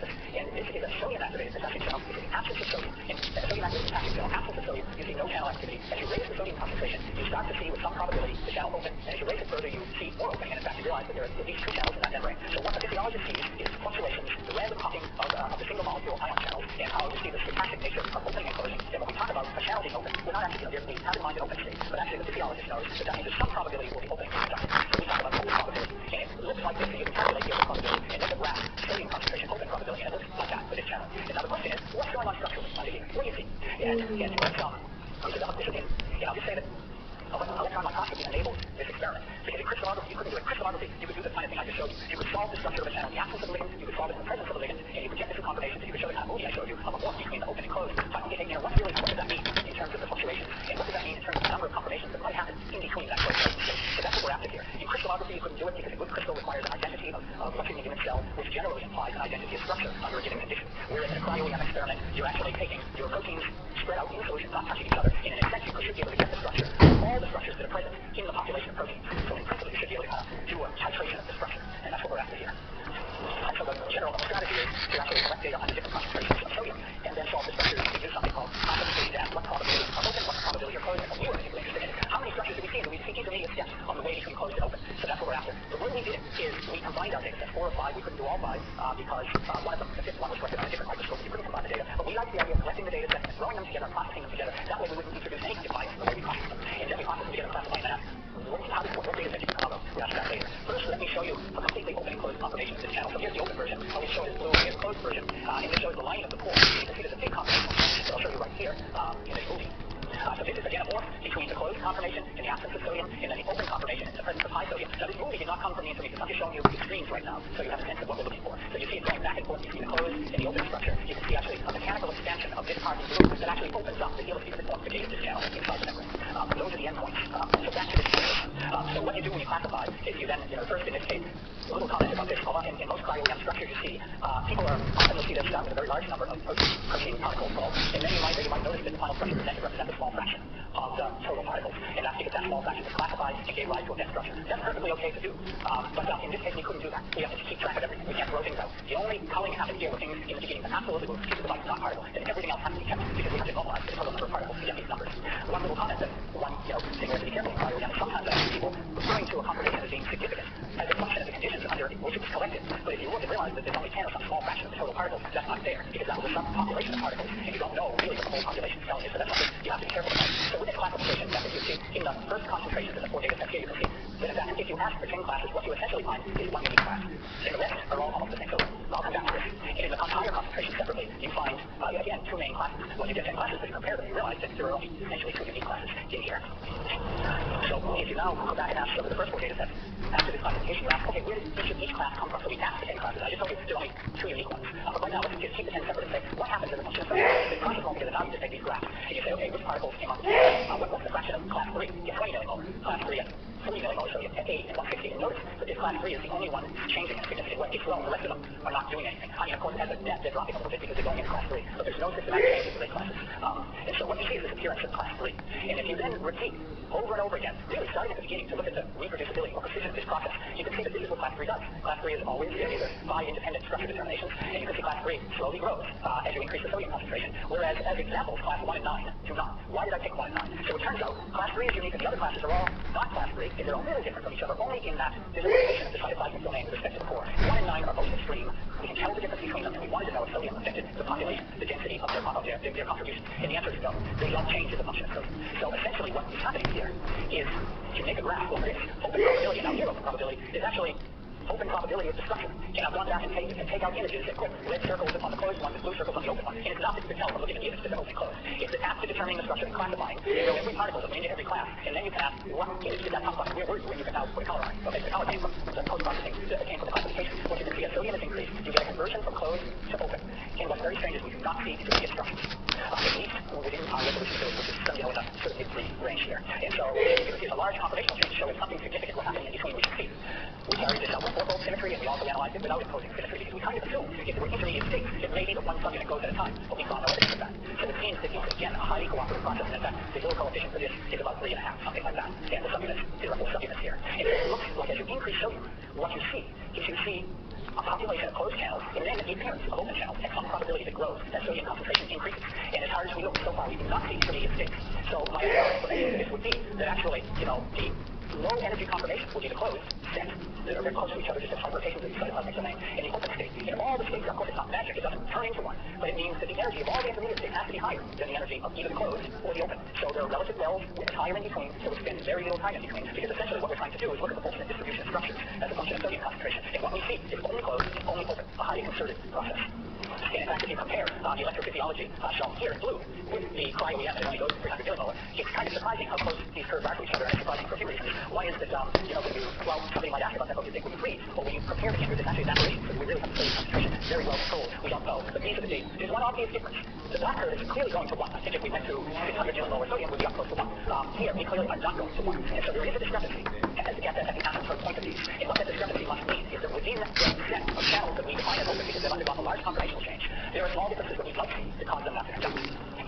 hypothesis. And this is a sodium-activated potassium channel. It's the absence of sodium. In a sodium-activated potassium channel, absence of sodium, you see no channel activity. As you raise the sodium concentration, you start to see with some probability the channel open. And as you raise it further, you see more opening. And in fact, you realize that there are at least two channels in that membrane. So what the physiologist sees is fluctuations, the random popping of the single molecule ion channels, and how you see the stochastic nature of opening and closing. And when we talk about a channel being open, we're not actually, we have in mind an open state, but actually the physiologist knows that that means there's some probability it will be opening. So we talk about open probability. And it looks like this, and you can calculate the open probability, and there's a graph, sodium concentration, open probability, and it looks like that for this channel. And now the question is, what's going on structurally under here? What do you see? And let's develop this again. And I'll just say that electron microscopy enables this experiment. Because in crystallography, you couldn't do it. Crystallography, you could do the kind of thing I just showed you. You could solve the structure of a channel in the absence of the ligand, you could solve it in the presence of the ligand, and you could get different combinations, and you could show the kind of movie I showed you of a warp between the open and closed. But, what does that mean in terms of the fluctuations? And what does that mean in terms of the number of conformations that might happen in between that closed and open state? So that's what we're after here. In crystallography, you couldn't do it because a good crystal requires an identity of what's in a given cell, which generally implies an identity of structure under a given condition. Whereas in a cryo-EM experiment, you're actually taking your proteins spread out in solution, not touching each other, and in an extent, you should be able to get the structure, all the structures that are present in the population of proteins. So in principle, you should be able to do a titration of the structure, and that's what we're after here. And so the general strategy is to actually collect data on the different concentrations of sodium, and then solve the structures. We do something called classification to ask what probability are open, what probability are closed, and what we were particularly interested in. How many structures do we see? Do we see intermediate steps on the way between closed and open? So that's what we're after. The way we did it is we combined our data sets, 4 or 5. We couldn't do all 5 because one of them, the fifth one, was collected on a different microscope. You couldn't combine the data. But we liked the idea of collecting the data sets and throwing them together, processing them together. That way we wouldn't introduce any kind of bias in the way we process them. And then we process them together, classify and ask, what data set did you come out of? We'll ask that later. First, let me show you a completely open and closed confirmation of this channel. So here's the open version. I'll show it as blue, and here's the closed version. And this shows the lining of the pore. You can see there's a big confirmation that I'll show you right here in this movie. So this is again a morph between the closed confirmation in the absence of sodium and then the open confirmation in the presence of high sodium. Now this movie did not come from the intermediate. I'm just showing you the extremes right now, so you have a sense of what we're looking for. So you see it going back and forth between the closed and the open structure. You can see actually a mechanical expansion of this part in blue that actually opens up the helices that forms the gate of this channel inside the membrane. Those are the endpoints. So back to this situation. So what you do when you classify is you then, first in this case, a little comment about this. In most cryo-EM structures you see, people are often you'll see they start with a very large number of protein particles, and then you might notice that the final structure presented represents a small fraction of the total particles, and that's because that small fraction is classified and gave rise to a best structure. That's perfectly okay to do, but in this case we couldn't do that. We have to keep track of everything. We can't throw things out. The only culling happens here with things in the beginning that absolutely will keep the device not particle, and everything else has to be kept because we have to normalize the total number of particles to get these numbers. One little comment that one thing we have to be careful in cryo-EM is sometimes I see people referring to a confirmation as being significant as a function of the conditions under which it was collected. But if you look and realize that there's only 10 or some small fraction of the total particles, that's not fair because that was a subpopulation of particles, and you don't know really what the whole population is telling you. So that's something you have to be careful about. So with this classification method, you see in the first concentrations in the 4 data sets here, you can see that in fact if you ask for 10 classes, what you essentially find is one unique class. And the rest are all almost the same. So I'll come back to this. And in the higher concentration separately, you find again 2 main classes. Well, you get 10 classes, but you compare them, you realize that there are only essentially 2 unique classes in here. So if you now go back and ask the first 4 data sets, after this classification, you ask, okay, where did each class come from? So we asked the 10 classes. I just told you there are only 2 unique ones. But right now, let's just keep the 10 separate and say, what happens as a function of the process won't because now you just take these graphs and you say, okay, which particles came on the what's the fraction of class 3? Get 20 millimolar. Class 3 at 40 millimolar, so you get 8 and 150. And notice that this class 3 is the only one changing in a significant way. It's well, the rest of them are not doing anything. I mean, of course, as they're dropping a little bit because they're going into class 3, but there's no systematic changes in the classes. And so what you see is this appearance of class 3. And if you then repeat over and over again, really starting at the beginning to look at the reproducibility or precision of this process, you can see that this is what class 3 does. Class 3 is always either by independent structure determinations, and you can see class 3 slowly grows as you increase the sodium concentration, whereas as examples, class 1 and 9 do not. Why did I pick 1 and 9? So it turns out class 3 is unique and the other classes are all not class 3, and they're all really different from each other, only in that there's a limitation of the cytoplasmic domain with respect to the core. 1 and 9 are both extreme. We can tell the difference between them, and we wanted to know if sodium affected the population, the density of their contribution. And the answer is no. They don't change as a function of sodium. So essentially what is happening here is you make a graph like this, open probability. Now here open probability is actually open probability of destruction. And I've gone back and take out images and put red circles on the closed one with blue circles on the open one. And it's not that you can tell from looking at the images that they're open and closed. It's the task of determining the structure and classifying. You know every particle that went into every class, and then you can ask what image did that come from, and where were you, and you can now put a color on it. Okay, the color came from the post-processing, came from the classification. What you can see as sodium is increased, you get a conversion from closed to open. And what's very strange is we do not see intermediate structures. At least within our resolution field, which is in the sort of mid-3 range here. And so you can see a large conformational change. So if something significant was happening in between, we should see. We carried this out with 4-fold symmetry, and we also analyzed it without imposing symmetry, because we kind of assumed if there were intermediate states, it may be that one subunit goes at a time, but we saw no evidence of that. So it seems that it's, again, a highly cooperative process, and in fact, the Gill coefficient for this is about 3.5, something like that. And the subunits, there are 4 subunits here. And it looks like as you increase sodium, what you see is you see a population of closed channels, and then the appearance of open channels at some probability that grows, that sodium concentration increases. And as hard as we look so far, we do not see intermediate states. So my explanation of this would be that actually, the low energy conformation would be the closed set that are very close to each other, just as rotations of the cytoplasmic domain, and the open state. And all the states, of course, it's not magic, it doesn't turn into one, but it means that the energy of all the intermediate states has to be higher than the energy of either the closed or the open. So there are relative wells with higher in between, so we spend very little time in between, because essentially what we're trying to do is look at the Boltzmann distribution of structures as a function of sodium concentration. And what we see is only closed and only open, a highly concerted process. And in fact, if you compare the electrophysiology shown here in blue with the cryo-EM that only goes to 300 millimolar, it's kind of surprising how close these curves are to each other, and it's surprising for a few reasons. One is that, somebody might ask about that, oh, you think when you freeze, or when you prepare the chamber, it's actually evaporation, so we really have sodium concentration very well controlled. We don't know. But these are the dates. There's one obvious difference. The black curve is clearly going to 1. I think if we went to 600 millimolar sodium, we'd be up close to 1. Here, we clearly are not going to 1. And so there is a discrepancy at the asymptote point of these. And what that discrepancy must mean is that within the set of channels that we define as open, because they've undergone a large conformational change, there are small differences that we don't see that cause them not to conduct.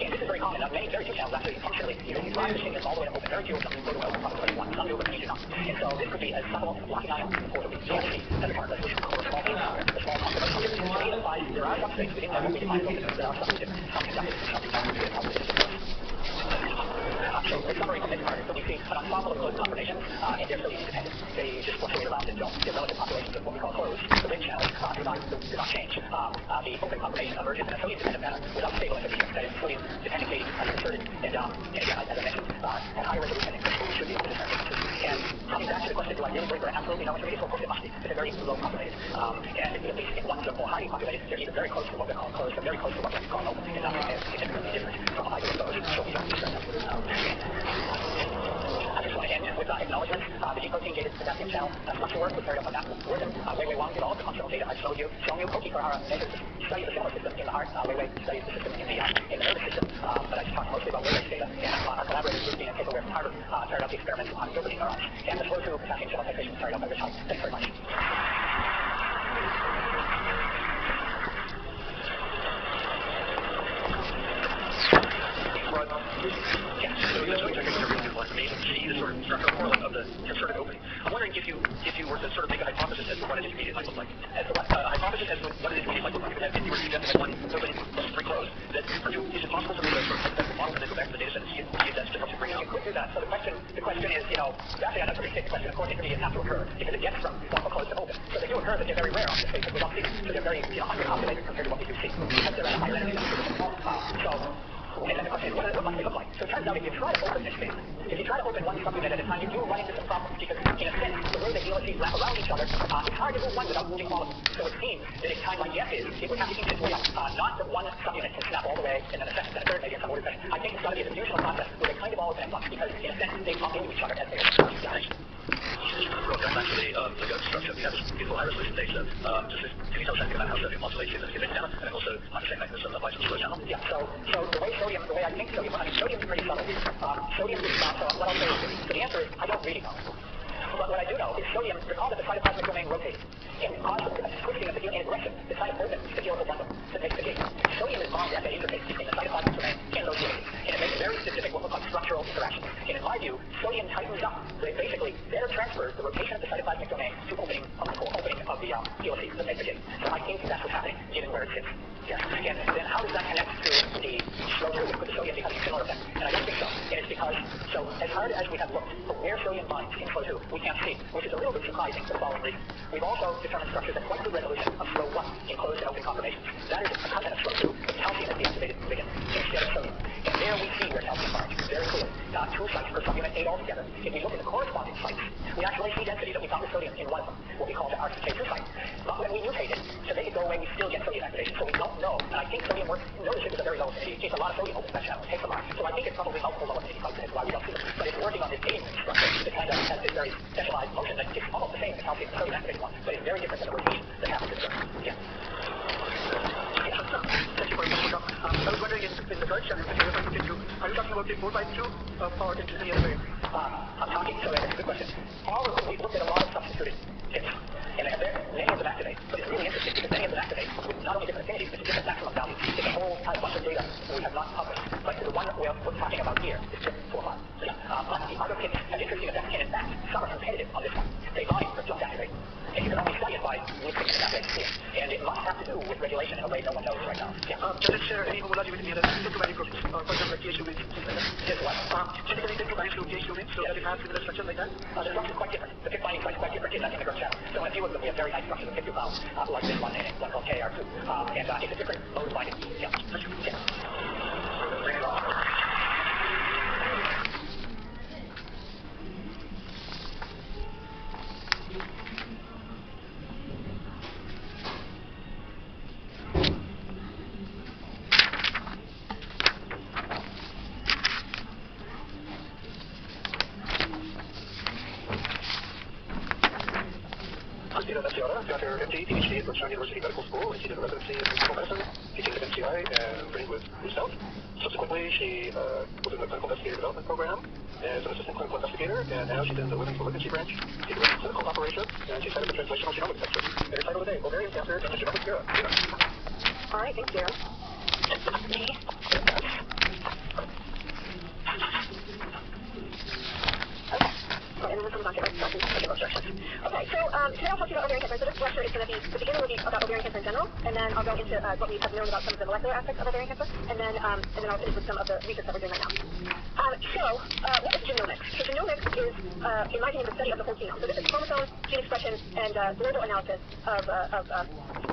And this is very common. Now, very few channels actually functionally, you drive the signals all the way to open. Very few of them go to open probability 1. Some do, but many do not. And so this could be as subtle as blocking ions in the core that we don't see as a current resolution or a small beam somewhere, a small conformational difference. To me, it implies there are some states within that what we define as open that are subtly different. Some conducted and some conducted. So the summary from this part is that we see an ensemble of closed conformations, and they're sodium independent. They just fluctuate around and don't. Their relative populations of what we call closed, the ring channels, do not change. The open conformation emerges in a sodium-dependent manner without stable interference. That is, sodium-dependent gauge is inserted, and again, as I mentioned, at higher resolution, we should be able to discern differences. And coming back to the question, do I really believe there are absolutely no intermediates? Well, of course it must be, but they're very low populated. And at least if ones are more highly populated, they're either very close to what we call closed or very close to what we call open, and nothing is significantly different from either of those, so we don't discern them. I just want to end with acknowledgement. The G-protein-gated potassium channel structure work was carried out by Matt Wortham. Wei Wang did all of the functional data I've shown you. Koki Kurihara measured studies the similar system in the heart. Wei studies the system in the nervous system. But I just talked mostly about Wei's data. And our collaborators, Ruth Dean and Kate Ware from Harvard, carried out the experiments on dopamine neurons. And the flow-through potassium channel titration was carried out by Rich Height. Thanks very much. Structural correlate of the concerted opening. I'm wondering if you were to sort of make a hypothesis as to what an intermediate might look like. As to what? A hypothesis as to what an intermediate might look like. If you were suggesting that one opening was pre-closed, is it possible for me to sort of hypothetical model and then go back to the data set and see if that's just what you bring out? You could do that. So the question is, actually I'd have to restate the question. Of course, intermediates have to occur because it gets from closed to open. So they do occur, but they're very rare, obviously, because we don't see them. So they're very underpopulated compared to what we do see. Because they're at a higher energy. And then the question is, what must they look like? So it turns out if you try to open this thing, if you try to open one supplement at a time, you do run into some problems because, in a sense, the way the helices wrap around each other, it's hard to move one without moving all of them. So it seems that if time like F is, it would have to eat its way up. Not that one subunit can snap all the way, and then a second, then a third, maybe in some order. I think it's got to be a diffusional process where they kind of all open at once because, in a sense, they bump into each other as they open. That's actually the gut structure. We have this beautiful high resolution data. Can you tell us anything about how sodium modulates the channel and also on the same mechanism of bias slow channel? Yeah, so the way I think sodium, sodium is pretty subtle. Sodium is not, so what I'll say is, so the answer is, I don't really know. But what I do know is sodium, recall that the cytoplasmic domain rotates and causes a twisting of the helium aggression that kind of opens the helical bundle that makes the gate. Sodium is bound at that interface between the cytoplasmic domain and those helices, and it makes very specific what we call structural interactions. And in my view, sodium tightens up, so it basically better transfers the rotation of the cytoplasmic domain to opening of the helices that make the gate. So I think that's what's happening, given where it sits. Yes. And then how does that connect to the flow-through with the sodium becoming a similar effect? And I don't think so. And it's because, so as hard as we have looked for where sodium binds in flow-through, we can't see, which is a little bit surprising for the following reason. We've also determined structures at quite good resolution of flow 1 in closed and open conformations. That is a cousin of flow-through, but calcium is the activated ligand instead of sodium. And there we see where calcium binds very clearly. 2 sites per subunit, 8 altogether. If we look at the corresponding sites, we actually see density that we found with sodium in one of them, what we call the RCK2 site. But when we mutate it, to make it go away, we still get sodium activation. So we don't know, and I think sodium works, notice it was a very low affinity. It takes a lot of sodium opens that channel. It takes a lot. So I think it's probably multiple low affinity sites. That's why we don't see it. But it's working on this gating structure that kind of has this very specialized motion that is almost the same as the calcium and sodium activated one, but it's very different than the rotation that happens in the circuit. Yeah. Thank you for your work. I was wondering in the third channel that you're referring to, are you talking about the 4x2 or into any other way? I'm talking, so that's a good question. All of them, we've looked at a lot of substituted hits, and many of them activate. But it's really interesting because many of them activate with not only different affinities, but different maximum values. It's a whole kind of bunch of data that we have not published. But the one that we're talking about here is just 4 5. So yeah, but the other hits have interesting effects, and in fact, some are competitive on this one. They bind but don't activate. And you can only study it by mixing and evaporating. regulation in a way no one knows right now. Yeah. Does it share any homology with any other symptomatic proteins? For example, like PH glutine, things like that? Yes, what? Typically, they combine through PH glutine, so does it have similar structure like that? The structure is quite different. The PIC binding site is quite different in the growth channel. So in a few of them, we have very nice structures of PIC2 bound, like this one and one called KR2. And it's a different mode of binding. Yeah. Yeah. Dr. MD, PhD at Georgetown University Medical School, and she did a residency in internal medicine, teaching at MCI and training with Bruce South. Subsequently, she was in the clinical investigator development program as an assistant clinical investigator, and now she's in the women's malignancy branch. She does clinical operations, and she's head of the translational genomics sector. And her title today, ovarian cancer and the genomics era. All right, thank you. Okay, so today I'll talk to you about ovarian cancer. So this lecture is going to be, the beginning will be about ovarian cancer in general, and then I'll go into what we have known about some of the molecular aspects of ovarian cancer, and then I'll finish with some of the research that we're doing right now. What is genomics? So genomics is, in my opinion, the study of the whole genome. So this is chromosome, gene expression, and global analysis of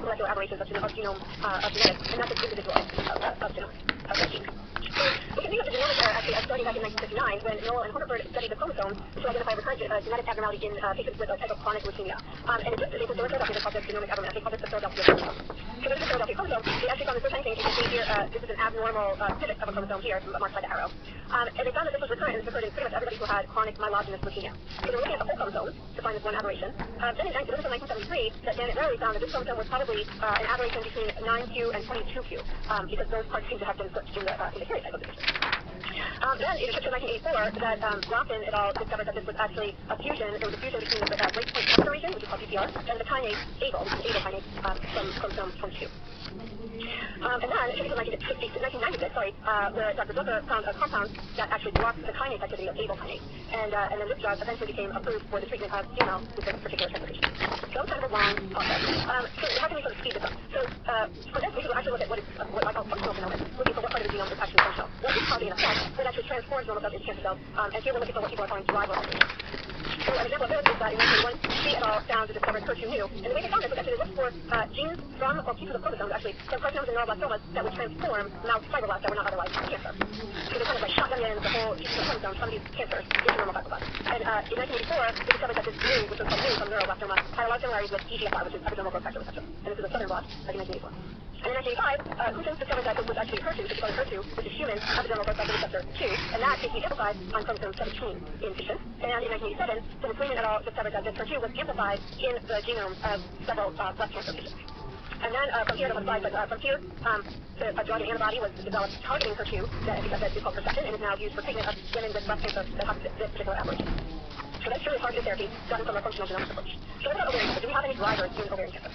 molecular aberrations of genome, of genetics, and not just individual of genes. So we can think of the genomics era actually as starting back in 1959 when Noel and Horniford studied the chromosomes to identify recurrent genetic abnormality in patients with a type of chronic leukemia. And it was the Philadelphia that called this genomic abnormality. They called this the Philadelphia chromosome. So this is the Philadelphia chromosome. They actually found this first thing. You can see here, this is an abnormal pivot of a chromosome here, marked by the arrow. And they found that this was recurrent, and this occurred in pretty much everybody who had chronic myelogenous leukemia. So they were looking at the whole chromosome to find this one aberration. Then in 1973, that Janet Rowley found that this chromosome was probably an aberration between 9q and 22q, because those parts seem to have been switched in the karyotype of the patient. Then it was in 1984 that Rothman et al. Discovered that this was actually a fusion. There was a fusion between the breakpoint receptor region, which is called BCR, and the kinase ABL, which is ABL kinase from chromosome 22. And then it was in 1996, where Dr. Zucker found a compound that actually blocks the kinase activity of ABL kinase. And then this drug eventually became approved for the treatment of CML with this particular translocation. So it's kind of a long process. So how can we sort of speed this up? So for this, we can actually look at what I call functional genomics, looking for what part of the genome is actually functional. What is causing an effect that actually transforms normal cells into cancer cells, and here we're looking for what people are calling driver alterations. So an example of this is that in 1981, she et al. Found to discover HER2/neu, and the way they found this was actually they looked for genes from, or pieces of chromosomes actually, from carcinomas and neuroblastomas that would transform mouse fibroblasts that were not otherwise cancer. So they kind of like shotgun in the whole pieces of chromosomes from these cancers into normal fibroblasts. And in 1984, they discovered that this new, which was called new from neuroblastoma, had a lot of similarities with EGFR, which is epidermal growth factor receptor. And this is a southern blot back in 1984. And in 1985, Hutchins discovered that this was actually HER2, which is called HER2, which is human epidermal growth factor receptor 2, and that is amplified on chromosome 17 in patients. And in 1987, Philip Freeman et al. Discovered that this HER2 was amplified in the genomes of several breast cancer patients. And then from here, from here, a drug and antibody was developed targeting HER2 because it's called Herceptin, and is now used for treatment of women with breast cancer that have this particular aberration. So that's really targeted therapy gotten from a functional genomics approach. So what about ovarian cancer? Do we have any drivers in ovarian cancer?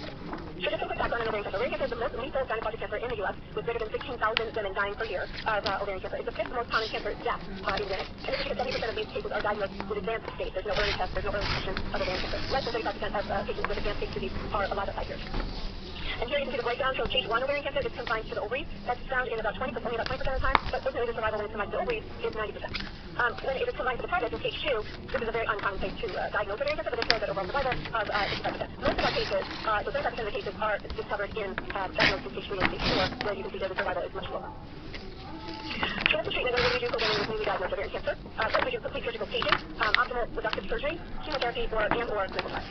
So just a quick background on ovarian cancer. Ovarian cancer is the most lethal gynecologic cancer in the U.S., with greater than 16,000 women dying per year of ovarian cancer. It's the fifth most common cancer death in women. And this is because 70% of these cases are diagnosed with advanced stage. There's no early test, there's no early detection of ovarian cancer. Less than 35% of patients with advanced stage disease are alive at 5 years. And here you can see the breakdown. So stage 1 ovarian cancer is confined to the ovaries. That's found in about 20% of the time, but ultimately the survival when it's confined to the ovaries is 90%. When it is confined to the pelvis in stage 2, this is a very uncommon place to diagnose ovarian cancer, but it shows that overall survival of 65%. Most of our cases, so 35% of the cases are discovered in diagnosed in stage 3 and stage 4, where you can see that the survival is much lower. So what's the treatment that we do for women with newly diagnosed ovarian cancer? First, we do complete surgical staging, optimal reductive surgery, chemotherapy, or clinical trials.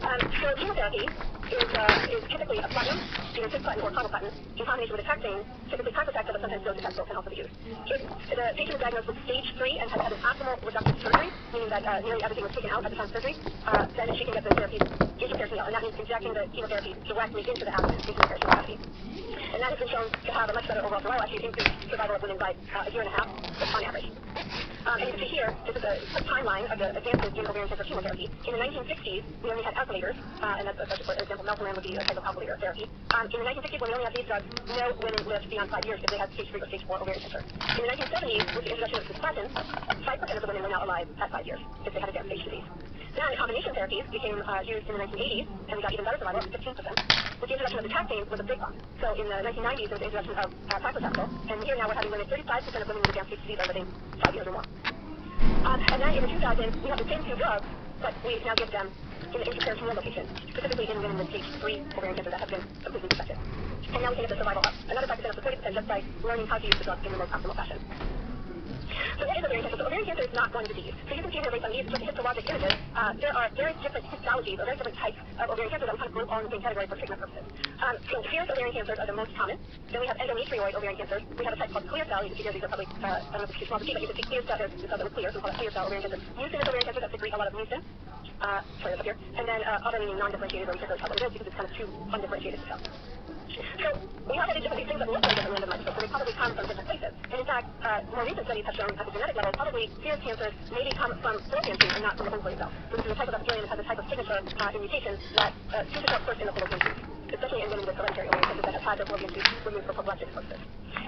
So chemotherapy is typically a platinum, either cisplatin or carboplatin, in combination with a taxane, typically paclitaxel, but sometimes docetaxel can also be used. If the patient is diagnosed with stage 3 and has had an optimal reductive surgery, meaning that nearly everything was taken out at the time of surgery, then she can get the therapy intraperitoneal, and that means injecting the chemotherapy directly into the abdomen, into the peritoneal cavity. And that has been shown to have a much better overall survival, actually increased survival of women by a year and a half on average. And you can see here, this is a timeline of the advances in ovarian cancer chemotherapy. In the 1960s, we only had alkylators, and that's such for example, melphalan would be a type of alkylator therapy. In the 1960s, when we only had these drugs, no women lived beyond 5 years if they had stage 3 or stage 4 ovarian cancer. In the 1970s, with the introduction of cisplatin, 5% of the women were now alive at 5 years if they had advanced stage disease. Then combination therapies became used in the 1980s, and we got even better survival, up to 15%. With the introduction of the taxane was a big bump. So in the 1990s, there was the introduction of paclitaxel, and here now we're having women, 35% of women with advanced stage disease are living 5 years or more. And then in the 2000s, we have the same two drugs, but we now give them in the intraperitoneal location, specifically in women with stage 3 ovarian cancer that have been completely resected. And now we can get the survival up another 5% up to 40% just by learning how to use the drug in the most optimal fashion. So what is ovarian cancer? So ovarian cancer is not one disease. So you can see here based on these just histologic images, there are very different histologies or very different types of ovarian cancer that we kind of group all in the same category for treatment purposes. So serous ovarian cancers are the most common. Then we have endometrioid ovarian cancers. We have a type called clear cell. You can see here these are probably, I don't know if it's too small to see, but you can see clear cell, there's the cell that was clear, so we call it clear cell ovarian cancer. Mucinous ovarian cancer that secrete a lot of mucin. Sorry, up here. And then other meaning non-differentiated, where you can't really tell what it is because it's kind of too undifferentiated to tell. So we have all these different things that look very differently under the microscope, so they probably come from different places. And in fact, more recent studies have shown at the genetic level, probably serous cancers maybe come from fallopian tube and not from the ovary itself. So this is a type of epithelium that has a type of signature in mutation that seems to show up first in the fallopian tube, especially in women with hereditary ovarian cancer that have had their fallopian tube removed for prophylactic purposes.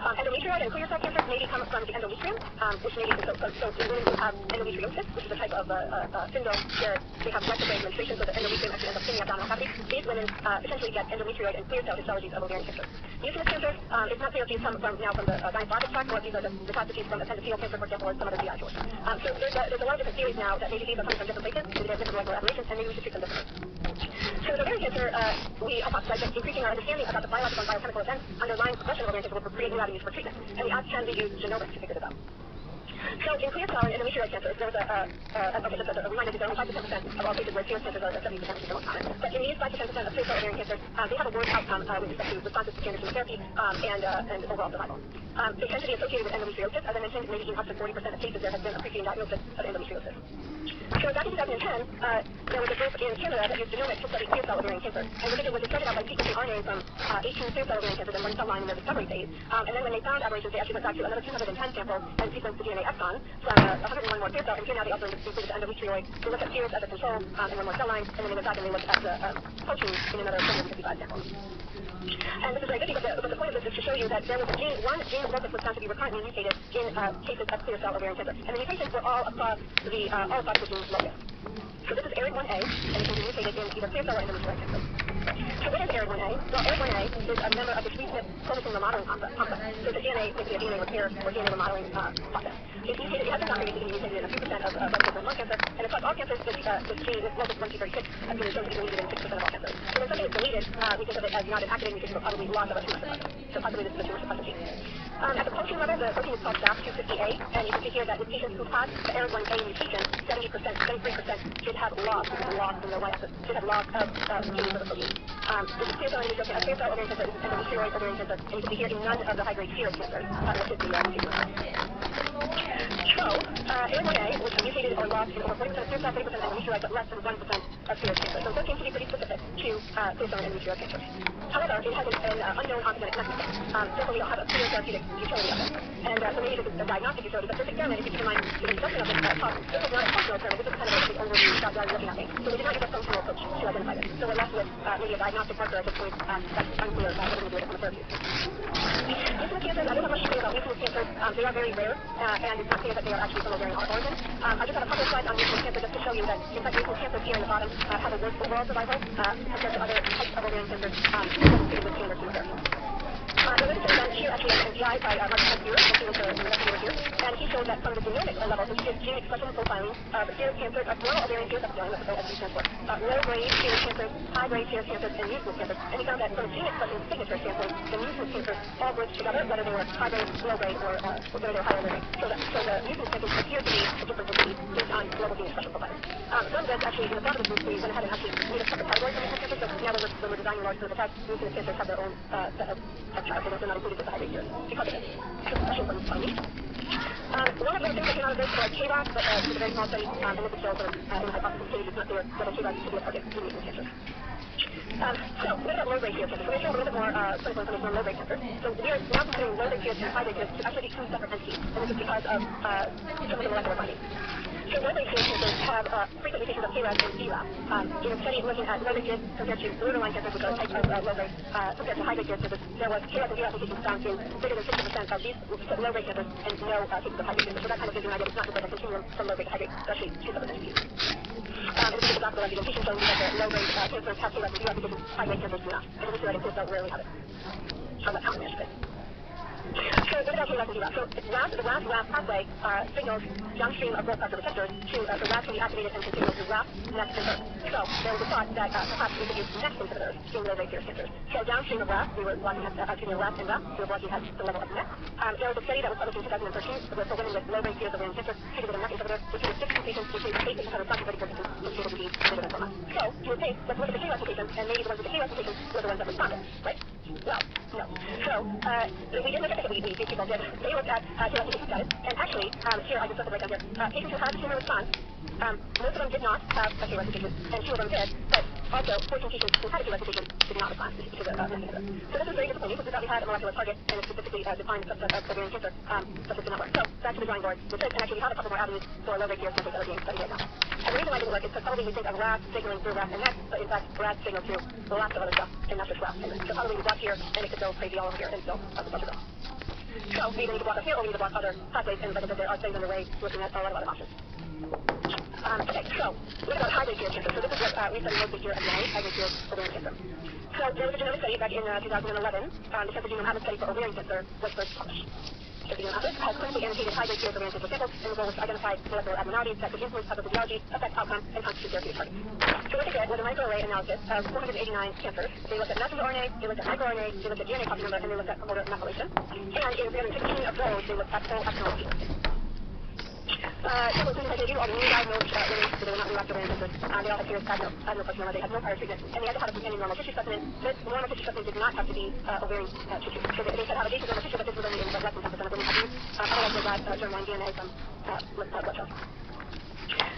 Endometrioid and clear cell cancers maybe come from the endometrium, which maybe so in women who have endometriosis, which is a type of syndrome where they have retrograde menstruation, so the endometrium actually ends up thinning abdominal cavity. These women essentially get endometrioid and clear cell histologies of ovarian cancer. Mucinous cancers, it's not clear if these come from the gynecologic tract or if these are the metastases from appendiceal cancer, for example, or some other GI tumor. So there's a lot of different theories now that maybe these are coming from different places, maybe they have different molecular aberrations, and maybe we should treat them differently. So with ovarian cancer, we hypothesize that increasing our understanding about the biological and biochemical events underlying progression of ovarian cancer will create new avenues for treatment, and we can be used genomics to figure this out. So in clear cell and endometrioid cancer, there was just a reminder that only 5 to 10% of all cases where serous cancers are 70%, which is the most common. But in these 5 to 10% of clear cell ovarian cancers, they have a worse outcome with respect to responses to standard chemotherapy and overall survival. They tend to be associated with endometriosis. As I mentioned, maybe in up to 40% of cases there has been a preceding diagnosis of endometriosis. So back in 2010, there was a group in Canada that used genomics to study clear cell ovarian cancer. And what they did was they started out by sequencing RNA from 18 clear cell ovarian cancers in one cell line in their discovery phase. And then when they found aberrations, they actually went back to another 210 samples and sequenced the DNA exon from 101 more clear cell. And here now they also included the endometrioid to look at serous as a control in one more cell line. And then they went back and they looked at the protein in another 255 samples. And this is very good because the point of this is to show you that there was one gene locus was found to be recurrently mutated in cases of clear cell ovarian cancer. And the mutations were all across the gene locus. So this is ARID1A, and it can be mutated in either clear cell or endometrioid cancer. So what is ARID1A? Well, ARID1A is a member of the SWEET-SNP chromosomal remodeling complex. So the DNA, basically a DNA repair or DNA remodeling process. It's mutated, it has been found previously to be mutated in a few percent of breast cancer and lung cancer, and across all cancers, this gene, this locus 1236, has been shown to be deleted in 6% of all cancers. So when something is deleted, we think of it as not an activated mutation, but probably loss of a tumor suppressor. So possibly this is a tumor suppressor gene. At the protein level, the protein is called SAF250A, and you can see here that in patients who had the ARID1A mutation, 73% should have loss in the y-axis, should have loss of genes of the protein. This is clear cell endometriosis, clear cell ovarian cancer, this is endometrioid ovarian cancer, and you can see here in none of the high-grade serous cancers, which is the mutation level. So, ARID1A, which is mutated or lost in over 40% of clear cell, 30% endometrioid, but less than 1% of serous cancer. So it does seem to be pretty specific to clear cell and endometrioid cancers. However, it has an unknown oncogenic mechanism. Therefore, we don't have a clear therapeutic utility of it. And so maybe this is a diagnostic utility, but this experiment, if you keep in mind the introduction of this talk, this was not a functional experiment, this was kind of a big overview shot down looking at things. So we did not use a functional approach to identify this. So we're left with maybe a diagnostic marker at this point that's unclear what we're going to do with it from a therapeutic standpoint. Mucinous cancers, I don't have much to say about mucinous cancers. They are very rare, and it's not clear that they are actually from ovarian origin. I just have a couple of slides on mucinous cancer just to show you that, in fact, mucinous cancers here in the bottom have a worse overall survival compared to other types of ovarian cancers associated with standard chemotherapy. The literature was done here actually at NCI by Mark Spence-Buer, and he was the investigator here, and he showed that from the genomic level, so he did gene expression profiling of serous cancers, normal ovarian serous epithelium, that's what OSC stands for, low-grade serous cancers, high-grade serous cancers, and mucinous cancers, and he found that from gene expression signature standpoint, the mucinous cancers all grouped together, whether they were high-grade, low-grade, or whether they were high or low-grade. So the mucinous cancers appear to be a different entity based on global gene expression profiling. From this, actually, in the front of the group, we went ahead and actually made a separate category for mucinous cancers, so now when we're designing large clinical tests, mucinous cancers have their own set of trials, so they're not included with the high-grade serous because of this. That's a question from me. One of the things that came out of this was KRAS, but this is a very small study, and this is still sort of in the hypothesis stage. It's not clear whether KRAS could be a target in mucinous cancers. So what about low-grade serous cancer? So we're showing a little bit more clinical information on low-grade cancer. So we are now considering low-grade serous and high-grade serous to actually be two separate entities, and this is because of some of the molecular findings. So low-grade serous cancers have frequent mutations of KRAS and BRAF. In a study looking at low-grade serous compared to borderline cancers, which are a type of low-grade, compared to high-grade serous cancers, there was KRAS and BRAF mutations found in greater than 60% of these low-grade cancers and no cases of high-grade cancers. So that kind of gives you an idea. It's not just like a continuum from low-grade to high-grade, it's actually two separate entities. This is a graphical representation showing that the low-grade cancers have KRAS and BRAF mutations, high-grade cancers do not. And this is where it says that rarely have it. So that's how it measures it. So what about KRAS and BRAF? So the RAS pathway signals downstream of growth factor receptors to so RAS can be activated and can signal to RAF, NET, and ERK. So there was a thought that perhaps we could use NET inhibitors in low-grade serous cancers. So downstream of RAS, we were blocking RAS and RAF, we were blocking at the level of NET. There was a study that was published in 2013 for women with low-grade serous ovarian cancer treated with a NET inhibitor. They treated 16 patients, they treated 8 patients had responsive resistance to stable disease greater than 4 months. So you would think, let's look at the KRAS mutations, and maybe the ones with the KRAS mutations were the ones that responded, right? Well, no. So we didn't look at it, these people did. They looked at KRAS mutation status, and actually, here, I just put the breakdown here. Patients who had the tumor response, most of them did not have a KRAS mutation, and 2 of them did, but also 14 patients who had a KRAS mutation did not respond to the NET inhibitor. So this is very disappointing because we thought we had a molecular target and a specifically defined subset of ovarian cancer, but this did not work. So back to the drawing board with this, and actually we have a couple more avenues for low-grade serous cancers that are being studied right now. And the reason why it didn't work is because probably we think of RAS signaling through RAS and NET, but in fact RAS signals through lots of other stuff, and not just RAS. So probably we block here, and it could go crazy all over here, and still have a bunch of them. So we either need to block up here, or we need to block other pathways, and like I said, there are things underway looking at a lot of other options. Okay, so what about high-grade serous cancer? So this is what we studied mostly here at the high-grade serous ovarian cancer. So there was a genomic study back in 2011. The Cancer Genome Atlas study for ovarian cancer was first published. The Genome Atlas has clinically annotated high-grade serous ovarian cancer samples, and the goal was to identify molecular abnormalities that could influence pathophysiology, affect outcome, and constitute therapeutic targets. So what they did was a microarray analysis of 489 cancers. They looked at messenger RNA, they looked at microRNA, they looked at DNA copy number, and they looked at promoter methylation. And in 316 of those, they looked at full abnormal sequencing. So they do all the newly diagnosed women, so they were not relapsed ovarian cancers. They all had serious adenocarcinoma. They had no prior treatment, and they had to have a companion normal tissue specimen. This normal tissue specimen did not have to be ovarian tissue. So they could have a basic normal tissue, but this was only in less than 10% of women had these. Otherwise, they got germline DNA from blood cells.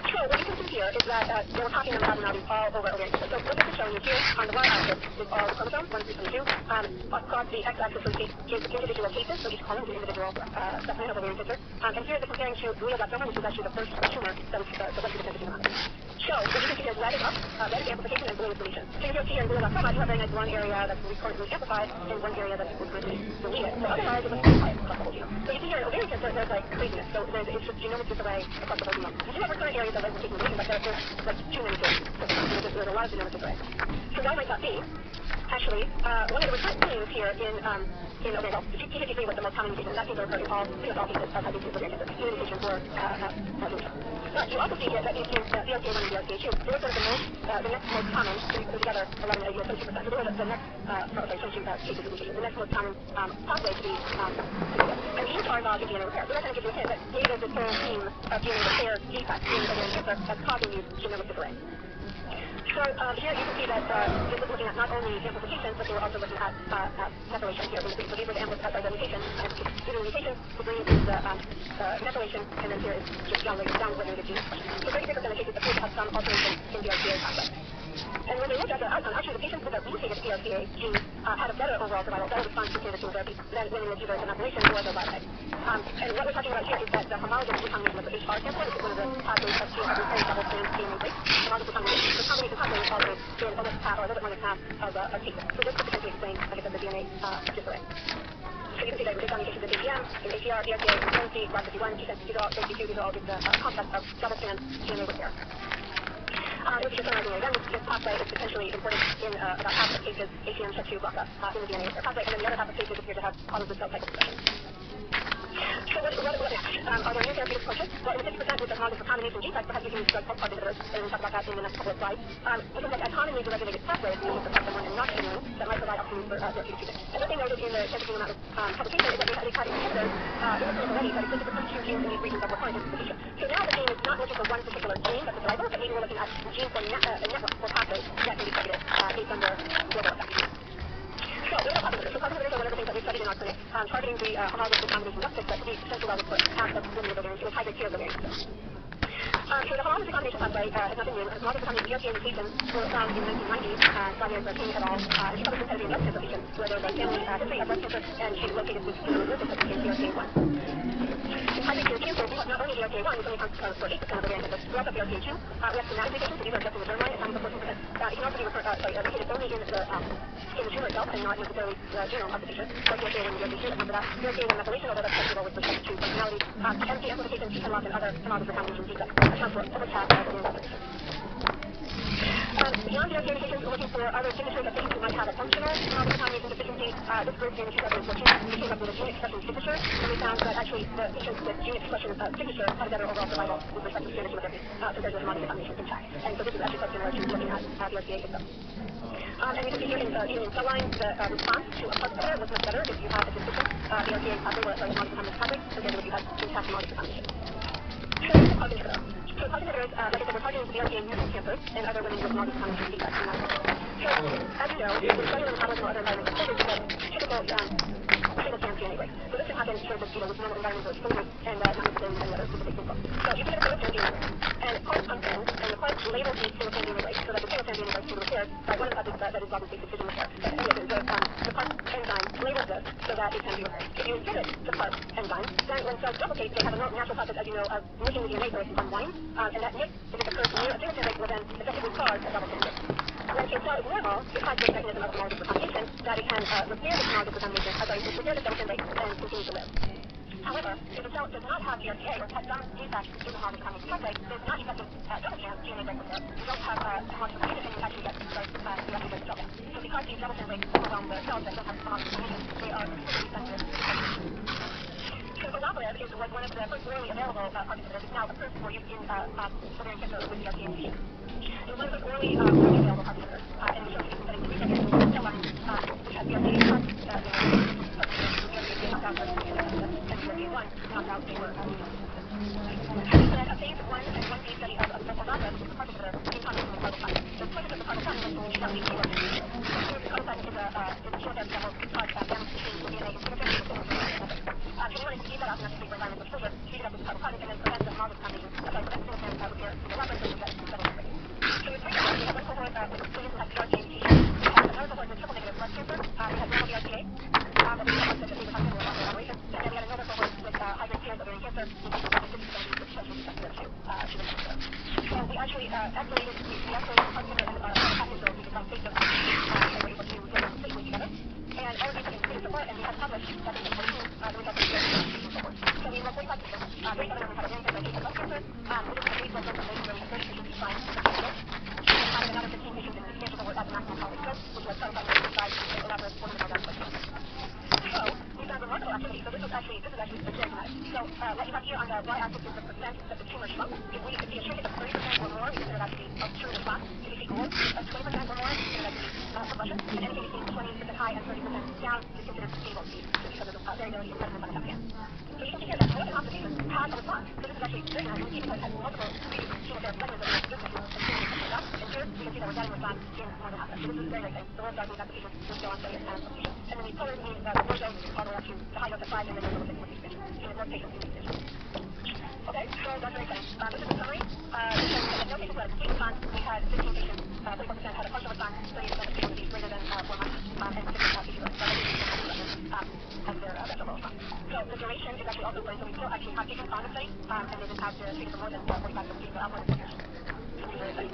So what you can see here is that they were talking about abnormalities all over ovarian cancer. So what this is showing you here on the y-axis is all the chromosomes, 1 through 22. Across the x-axis we see is individual cases, so each column is an individual specimen of ovarian cancer. And here they're comparing to glioblastoma, which is actually the first tumor that was went through the cancer genome. So what you can see here is red is up, red is amplification, and blue is deletion. So you can see here in glioblastoma, you have very nice one area that's recurrently amplified and one area that's recurrently deleted. So otherwise, it was amplified across the whole genome. So you see here in ovarian cancer, there's like craziness. So it's just genomic disarray across the whole genome. You do have recurrent areas of amplification and deletion, but there's like too many to there's a lot of genomic disarray. So why might that be? Actually, one of the recurrent themes here in okay, well, P53 was the most common mutation, and that seems to occur in all cases of high-grade ovarian cancer, either mutation or deletion. But you also see here that these genes, BRCA1 and BRCA2, they were sort of the next most common, so you put together 11, 22%. So they were the next, 22 cases of mutation, the next most common pathway to be deleted. And these are involved in DNA repair. So that kind of gives you a hint that maybe there's this whole theme of DNA repair defects in ovarian cancer that's causing these genomic disarray. So here you can see that this was looking at not only amplification, but they were also looking at methylation here in between. So these were the mutations, and these are the mutations, the green is the methylation, and then here is just down-regulated gene expression. So 30% of the cases appear to have some alteration in the BRCA pathway. And when they looked at the outcome, actually the patients with a mutated BRCA gene had a better overall survival, better response to standard chemotherapy than women with either the methylation or the wild type. And what we're talking about here is that the homologous recombination of the HR cancer, which is one of the pathways of repairing double-strand DNA breaks, homologous recombination, the combination pathway is also in almost half, or a little bit more than half of cases. So this could potentially explain, like I said, the DNA disarray. So you can see that we've got mutations in ATM, in ATR, BRCA, in RNC, RAS51, these are all 52, these are all just a concept of double-strand DNA repair. If you just summarizing again, this pathway is potentially important in about half of cases, ATM, SHP2 block up in the DNA repair pathway, and then the other half of cases appear to have problems with cell cycle expression. So what next? Are there new therapeutic approaches? Well, in the 50% with the homologous recombination defect, perhaps you can use drugs called PARP inhibitors, and we'll talk about that in the next couple of slides. We can look at commonly deregulated pathways, such as the PARP1 and NOX immune, that might provide opportunities for therapeutic treatment. And what they noted in the Cancer Genome Atlas publication is that they've had inhibitors in the clinic already that exist for 22 genes in these regions of recurrent amplification. So now the game is not looking for one particular gene that's the driver, but maybe we're looking at genes for networks or pathways that can be targeted based on their global effect. So what about PARP inhibitors? So PARP inhibitors are one of the things that we studied in our clinic, targeting the homologous recombination receptors that could be potential levels for half of women with ovarian, with high-grade serous ovarian cancer. So the homologous recombination pathway has not been new. Homologous recombination BRCA mutations were found in 1990, Claudia Bertini et al. She published a study in breast cancer patients where there was a family history of breast cancer, and she located this genomic locus that became BRCA1. In high-grade serous cancer, we have not only BRCA1, which only accounts for 8% of ovarian cancer, we also have BRCA2, we have somatic mutations, so these are just in the germline, accounting for 14%. It can also be located only in the tumor itself and not necessarily the genome of the patient. So BRCA1 and BRCA2 account for that. BRCA1 methylation, although that's questionable with respect to functionality, MC amplification, PTEN loss, and other homologous recombination defects account for almost half of ovarian cancer patients. Beyond the organizations looking for other signatures of patients who might have a functional autonomic deficiency, this group in 2014 came up with a gene expression signature, and we found that actually the patients with gene expression signature had a better overall survival with respect to standard chemotherapy compared to homologous combination intact. And so this is actually quite similar to looking at the RCA system. And you can see here in cell line, the response to a PARP inhibitor was much better if you had a deficient ARPA pathway or a homologous combination pathway compared to if you had intact homologous combination. So what's a PARP inhibitor? So PARP inhibitors, like I said, we're targeting the ARPA mutant cancers and other women with homologous combination defects. So, as you know, the cellular metabolism or other environmental exposures is a typical single cancer anyway. So this can happen sort of, with normal environmental exposures and not necessarily any other specific input. So you can have a single DNA break, and PARP comes in, and the PARP labels the single DNA break so that the single DNA break can be repaired by one of the methods that is obviously precision repair. But anyway, the PARP enzyme labels this so that it can be repaired. If you inhibit the PARP enzyme, then when cells replicate, they have a natural process, as you know, of nicking the DNA so it can unwind, and that nick, if it occurs near a single DNA break, will then effectively cause a double stranded. When a cell is normal, it has this mechanism of homologous recombination that it can repair the homologous recombination, repair the double stranded and continue to live. However, if the cell does not have DRTA or has some defect in the homologous recombination pathway, there's not effective double strand DNA break repair. You don't have homologous recombination, and you actually get you actually break the cell down. So because these double strand breaks overwhelm the cells that don't have homologous recombination, they are particularly sensitive to recombination. So olaparib was one of the first orally available PARP inhibitors. It's now approved for use in ovarian cancer with DRTA mutation. It was one of the early available PARP inhibitors, and we showed you that it's research in cell lines which has DRTA PARP, DRTA knockout versus and DRTA1 knockout, they were having led a phase 1 and 1B study of olaparib, which is a PARP inhibitor, in combination with carboplatin. The purpose of the carboplatin was to inhibit the chemotherapy. Carboplatin is a chemotherapy that will cause damage to the DNA in chemotherapy with chemotherapy. So we wanted to keep that out in a environmental exposure, heat it up with carboplatin, and then prevent the homologous combination, prevent the single strand repair to the olaparib so we get double strand break. So with three cohorts, we had one cohort with patients who had DRTA mutation. We had another cohort with triple negative breast cancer. We had normal DRTA. But we had that they were having their operation. And then we had another cohort with high-grade serous ovarian cancer with patients with 50% with potential defective to the cancer. So we actually escalated the PARP inhibitor and carboplatin dose. We could find safe doses and we were able to give them safely together. And all of these have been completed so far, and we have published back in 2014 the results of the patient cohort. So we enrolled 45 patients. 37 of them had ovarian cancer and 8 had breast cancer. We did a phase 1 dose escalation where we had 30 patients each line for 2 dose. And added another 15 patients in the expansion cohort at the maximum tolerated dose, which was 7.5 and olaparib 400 milligrams per kilo. So we found remarkable activity. So this is actually very dramatic. So what you have here on the y-axis is the percent that the tumor shrunk. If we see a shrinkage of 30% or more, we consider that to be a true response. If we see growth of 20% or more, we consider that to be progression. And anything between 20% high and 30% down is considered stable disease because of the variability in measurements on the scan. So you can see here that most of the patients had a response. So this is actually very nice. You can see because it has multiple previous chemotherapy regimens that we have resistance to, and so we can up. And here we can see that we're getting a response in more than half. So this is very exciting. The work does mean that the patients will still on study and patient. And then these colors mean the low dose all the way up to the high dose at 5, and then there's a with expansion. So more patients in expansion. Okay, so that's very exciting. This is a summary. We had no patients who had a complete response. We had 15 patients, 34% had a partial response, 38% of stable disease greater than 4 months, and 6 patients as their best overall response. So the duration is actually also important. So we still actually have patients on the study, and they've been treated for more than 45 days, so more than 4 years. So this is very exciting.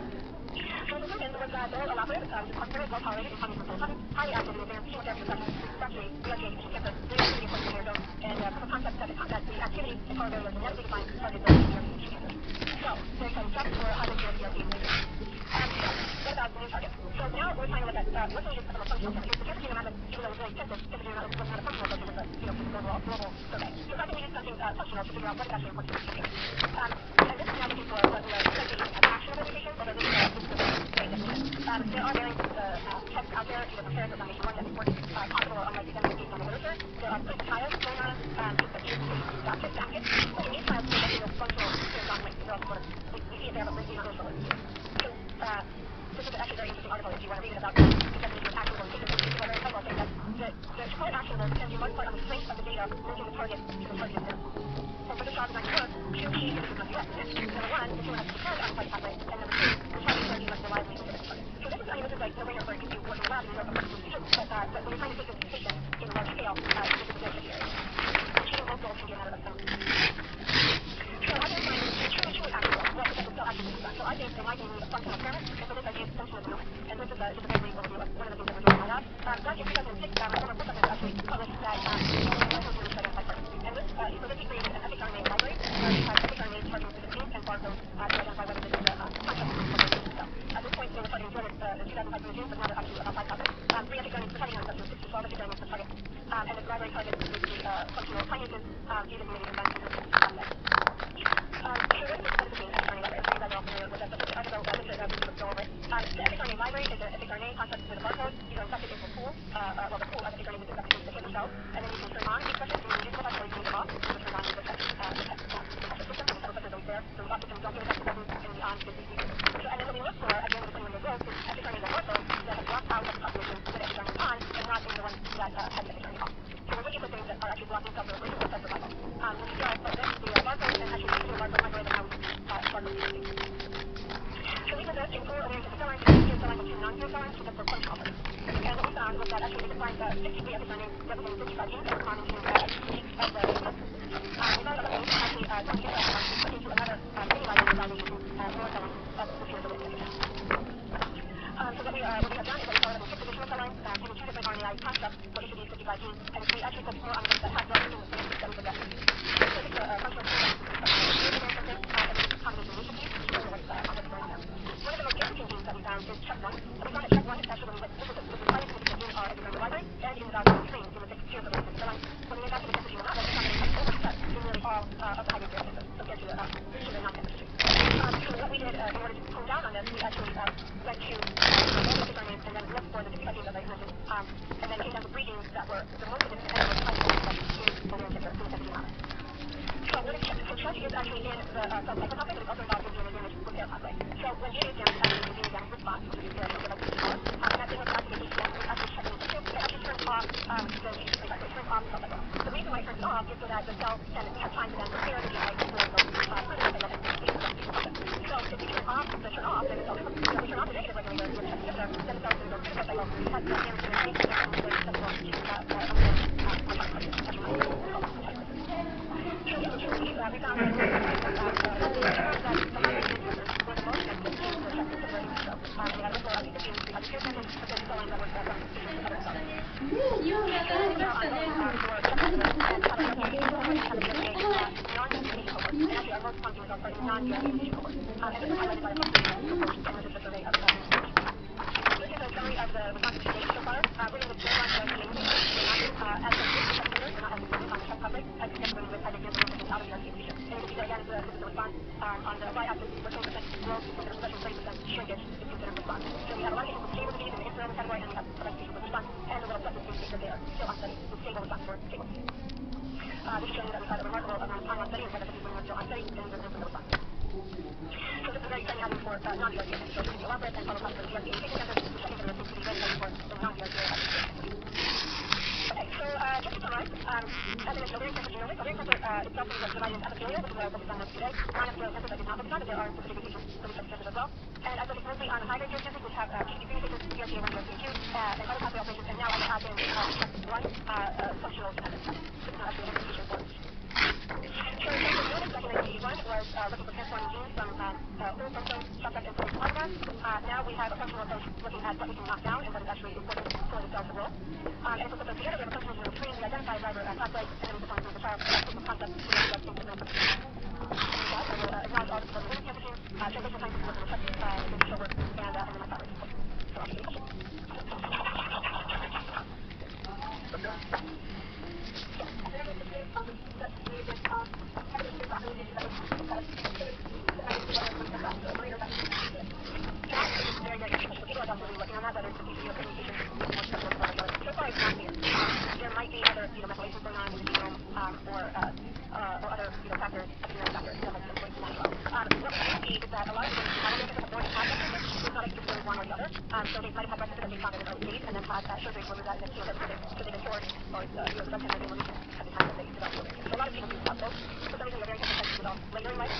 So the conclusion was that oral olaparib, which is considered well tolerated in combination with psilocybin, highly active in advanced chemotherapy refractory DRTA mutation cancer, very activity according to higher dose, and proof of concept that the activity and tolerability of genetically defined targeted dose of DRTA mutation cancers. So very exciting stuff for high-grade serous DRTA mutation. What about the new target? So now we're trying to look at what's really from a functional standpoint. The cancer genome atlas, even though it was very extensive, cancer genome atlas was not a functional approach, it was a global survey. So I think we need something functional to figure out what is actually important to cancer. And this is now looking for whether the mutation has actionable mutations, whether this is a very definition. There are various tests out there, either from Paris or Foundation One, that report possible or unlikely benefits based on the literature. There are clinical trials going on to assess mutations in basket. But in these trials, we're looking at functional clearance on weight. They're also sort of, we see if they have a breakthrough on illustrative weight. So this is actually a very interesting article if you want to read it about the definition of actionable mutations. These people are very clever saying that to call it actionable depends in large part on the strength of the data linking the target to the targeted therapy. And for this trial design to work, 2 key conditions must be met. Number 1, the tumor has to depend on the target pathway, and number 2, the target therapy must reliably inhibit the target. So this is like no brainer for if you work in the lab and you know what you do. But when you're trying to take this to patients in a large scale, this is a very tricky area. Achieving both goals can be a matter of some. So I can find truly actionable. What does the cell actually do? So I think, in my opinion, we need a functional experiment, and for this I use functional genomics. And this is just a very brief overview of one of the things that we're doing in my lab. Back in 2006, our former professor actually published that molecular genome to identify targets. And this, so this he created an epicRNA library where he has epicRNAs targeting specific genes and barcodes to identify whether this is a construct of the cell. At this point, they were targeting and the primary target is the functional kinases due to the medium events in the process. So what is the benefit of siRNA library? So you guys are all familiar with that, but I don't know, just to briefly go over it. The siRNA library is an siRNA construct with a barcode. You can inject it into a pool, the pool of siRNA is injected into the killer cells, and then you can turn on the expression, so you can use the or you can use them off, to turn on the detector system, and the receptor is always there, so the off system don't give a button, and the on gives the secret. So, and then what we look for, at the end of the 21-day growth, is siRNA in the ortho that have blocked out of the population with siRNA on, and not in the one that has siRNA off. So we're looking for things that are actually blocking cell proliferation or cell survival. So we start with this, the barcode, and actually using the barcode microwave, and now we use barcode sequencing. So we did this in 4 ovarian cancer cell lines, and 2 cell lines, and 2 non-clear cell lines to look for functional purposes. And what we found was that actually we could find 63 siRNA representing 55 genes that were common to each of the patients. We found other genes actually some genes that are put into another mini library by using more cell lines of the series of information. So what we have done is that we followed up with 6 additional cell lines using 2 different RNAi constructs for each of these 55 genes, and we actually put more on them that have drugs in the same that we possess. So this is a functional tool and this is combination recipes to show what's going on there. One of the most interesting genes that we found is CHEK1. We found that CHEK1 is actually this is a highly significant gene in our endocrine library and in the downstream stream in the 6 series of the cell lines. When we investigate this gene or not, we found that it has overexpressed in nearly all of the high-grade cancers compared to the non-cancer stream. So what we did in order to hone down on this, we actually went to siRNA and then looked for the 55 genes that I mentioned, and then came down to 3 genes that were the most significant and the most highly expressed in ovarian cancer, in epigenetics. So what is CHEK? So CHEK is actually in the cell cycle pathway, but it's also involved in DNA damage repair pathway. So when DNA is damaged, actually the DNA damage response, which is the like PCR, and that signal to activate ATM, which actually checks in the tissue, it actually turns off the CD25, so it turns off the cell cycle. The reason why it turns it off is so that the cell can have time to then repair the DNA before it goes through the cell cycle and completes the replication process. So if you turn off the turn off, then the cell, if you turn off the negative regulator with CHEK inhibitor, then the cell is going to go through the cell cycle, has the damage DNA and then ultimately doesn't go to undergo mitotic crisis, actually mitotic crisis. So interestingly, we found that the high-grade cancers were the most sensitive to the CHEK inhibitor in vitro. And we had a look for, I think, 15 clear cancers, but then cell lines that were from patients with other cells. You have So we are ongoing for CHEK inhibitors, and we have a PSA cohort, we have a PSA non-mutation cohort, and actually our most promising results are in non-BRCA mutation cohort. And this is highlighted by a publication in Research, and this is a survey of this is a summary of the responses to date so far. We're going to very much like the mutation. We're not as sensitive to CHEK inhibitors, we're not as dependent on the CHEK pathway as compared to women with high-grade cancer versus without a BRCA mutation. And you can see that again, this is the response on the y-axis, where 20% growth is considered progression, 30% shrinkage is considered response. So we have a lot of patients with stable disease in the infertile category, and we have a bunch of patients with response, and the little plus is indicates that they are still on study with stable response or stable disease. This is showing you that we had a remarkable amount of time on study, and that the people who are still on study, and these are the clinical responses. So this is very exciting avenue for non-BRCA cancers. So this is the elaborate and followed up for the BRCA mutation cancers, the CHEK inhibitor seems to be very exciting for the non-BRCA cancers. Okay, so just to summarize, as I mentioned, ovarian cancer genomics, ovarian cancer itself is divided into epithelial, which is what I'll focus on most today. Non-epithelial cancers I did not focus on, but there are specific mutations for these types of cancers as well. And I focused mostly on the high-grade cancers, which have TCP3 mutations, BRCA1, BRCA2, and other pathway alterations, and now I will add in CHEK1 functional dependence. This is not actually an mutation for this. So in terms of genomics, back in 1981 was looking for transforming genes from whole chromosome structure and protein polymers. Now we have a functional approach looking at what we can knock down and what is actually important for the cell to grow. And if we put those together, we have a functional genomic screen, we identify a driver pathway, and then we perform clinical trials for proof of concept to make drugs into clinical production. I will acknowledge all the people who are cancer genes, translational scientists working with CHEK in vitro work, and then my collaborators. So I'll take any questions. Very, very interesting. So people are definitely working on that, whether it's the TCP or mutation is more special for the other. So far, it's not clear. There might be other, methylations going on in the genome, or other, factors, epigenetic factors that might influence that as well. What we do see is that a lot of people have cancer before they have breast cancer, so it's not exclusively one or the other. So they might have had breast cancer that they found at an early stage, and then had surgery to remove that, and then chemo that so they've been cured, or the breast cancer has been removed at the time that they developed ovarian cancer. So a lot of people do have both. For some reason, the ovarian cancer tends to develop later in life,